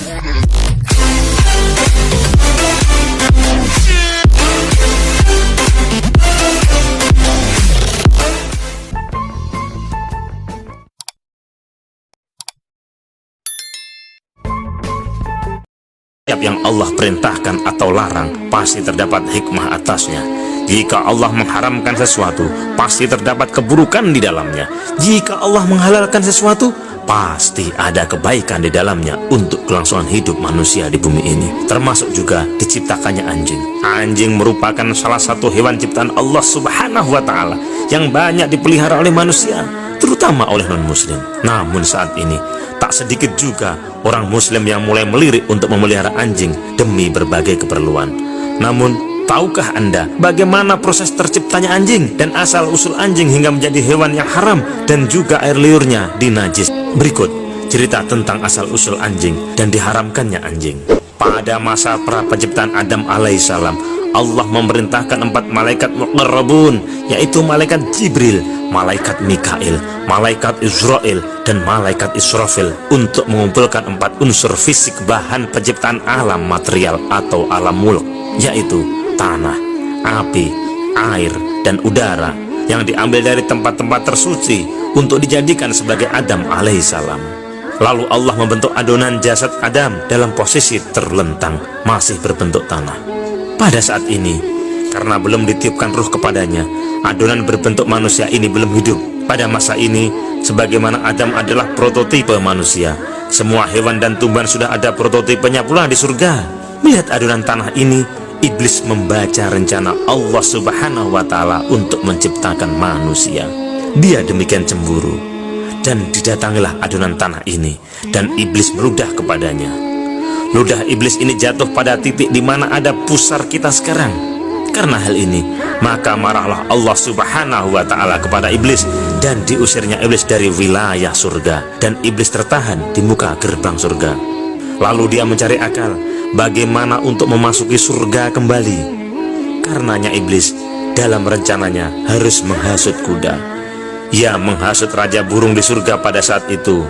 Setiap yang Allah perintahkan atau larang pasti terdapat hikmah atasnya. Jika Allah mengharamkan sesuatu, pasti terdapat keburukan di dalamnya. Jika Allah menghalalkan sesuatu, pasti ada kebaikan di dalamnya untuk kelangsungan hidup manusia di bumi ini. Termasuk juga diciptakannya anjing. Anjing merupakan salah satu hewan ciptaan Allah Subhanahu wa Ta'ala yang banyak dipelihara oleh manusia, terutama oleh non-muslim. Namun saat ini tak sedikit juga orang muslim yang mulai melirik untuk memelihara anjing demi berbagai keperluan. Namun, tahukah Anda bagaimana proses terciptanya anjing dan asal-usul anjing hingga menjadi hewan yang haram dan juga air liurnya dinajis? Berikut cerita tentang asal-usul anjing dan diharamkannya anjing. Pada masa pra penciptaan Adam alaihissalam, Allah memerintahkan 4 malaikat muqarrabun, yaitu malaikat Jibril, malaikat Mikail, malaikat Israel, dan malaikat Israfil untuk mengumpulkan 4 unsur fisik bahan penciptaan alam material atau alam mulk, yaitu tanah, api, air, dan udara yang diambil dari tempat-tempat tersuci untuk dijadikan sebagai Adam alaihissalam. Lalu Allah membentuk adonan jasad Adam dalam posisi terlentang, masih berbentuk tanah. Pada saat ini, karena belum ditiupkan ruh kepadanya, adonan berbentuk manusia ini belum hidup. Pada masa ini, sebagaimana Adam adalah prototipe manusia, semua hewan dan tumbuhan sudah ada prototipenya pula di surga. Melihat adonan tanah ini, iblis membaca rencana Allah Subhanahu wa Ta'ala untuk menciptakan manusia. Dia demikian cemburu, dan didatangilah adonan tanah ini, dan iblis meludah kepadanya. Ludah iblis ini jatuh pada titik di mana ada pusar kita sekarang. Karena hal ini, maka marahlah Allah Subhanahu wa Ta'ala kepada iblis dan diusirnya iblis dari wilayah surga, dan iblis tertahan di muka gerbang surga. Lalu dia mencari akal bagaimana untuk memasuki surga kembali. Karenanya iblis dalam rencananya harus menghasut kuda. Ia menghasut raja burung di surga pada saat itu,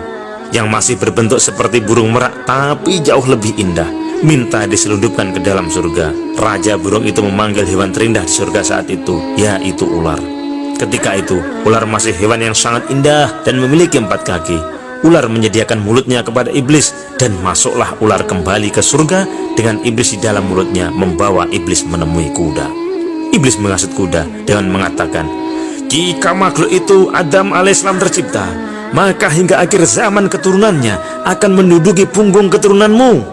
yang masih berbentuk seperti burung merak tapi jauh lebih indah, minta diselundupkan ke dalam surga. Raja burung itu memanggil hewan terindah di surga saat itu, yaitu ular. Ketika itu, ular masih hewan yang sangat indah dan memiliki 4 kaki. Ular menyediakan mulutnya kepada iblis, dan masuklah ular kembali ke surga dengan iblis di dalam mulutnya, membawa iblis menemui kuda. Iblis menghasut kuda dengan mengatakan, "Jika makhluk itu Adam alaihissalam tercipta, maka hingga akhir zaman keturunannya akan menduduki punggung keturunanmu."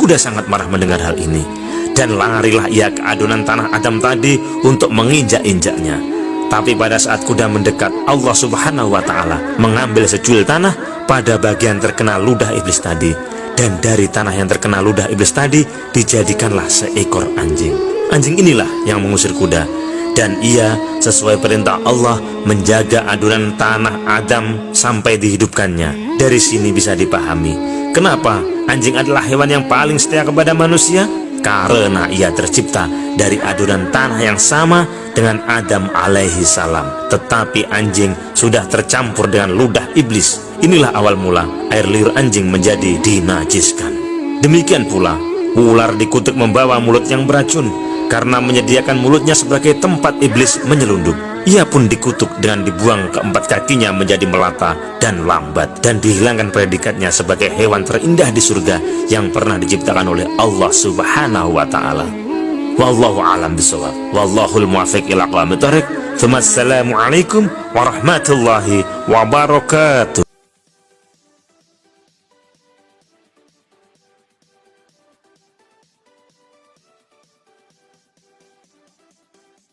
Kuda sangat marah mendengar hal ini, dan larilah ia ke adonan tanah Adam tadi untuk menginjak-injaknya. Tapi pada saat kuda mendekat, Allah Subhanahu wa Ta'ala mengambil secuil tanah pada bagian terkena ludah iblis tadi, dan dari tanah yang terkena ludah iblis tadi dijadikanlah seekor anjing. Anjing inilah yang mengusir kuda, dan ia sesuai perintah Allah menjaga adonan tanah Adam sampai dihidupkannya. Dari sini bisa dipahami kenapa anjing adalah hewan yang paling setia kepada manusia, karena ia tercipta dari adonan tanah yang sama dengan Adam alaihi salam. Tetapi anjing sudah tercampur dengan ludah iblis. Inilah awal mula air liur anjing menjadi dinajiskan. Demikian pula ular dikutuk membawa mulut yang beracun, karena menyediakan mulutnya sebagai tempat iblis menyelundup. Ia pun dikutuk dengan dibuang ke4 kakinya menjadi melata dan lambat, dan dihilangkan predikatnya sebagai hewan terindah di surga yang pernah diciptakan oleh Allah Subhanahu wa Ta'ala. Wallahu a'lam bishawab. Wallahul muwaffiq ila aqwamit thoriq. Wassalamualaikum warahmatullahi wabarakatuh.